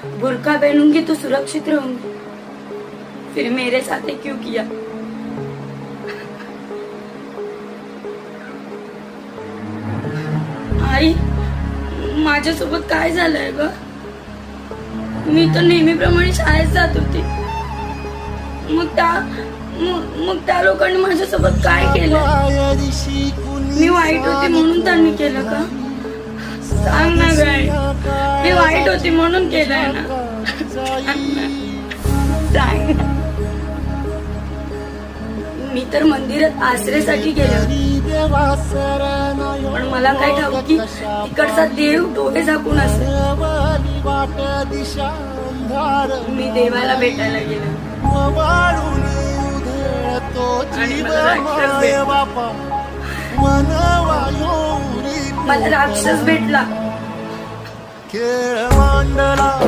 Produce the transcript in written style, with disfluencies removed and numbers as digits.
बुर्का पहनूंगी तो सुरक्षित रहूंगी, फिर मेरे साथ ये क्यों किया? आई, माझ्यासोबत काय झालंय ग? मी तर नेहमीप्रमाणे शाळेत जात होती, मग त्या लोकांनी माझ्यासोबत काय केलं? मी वाईट होती म्हणून त्यांनी केलं का? सांग ना गाय, मी वाईट होती म्हणून केलंय ना? सांग ना. मी तर मंदिरात आसरेसाठी गेले, पण मला काय ठाऊक की तिकडचा देव डोळे झाकून असेल. मी देवाला भेटायला गेले आणि मला राक्षस भेटला.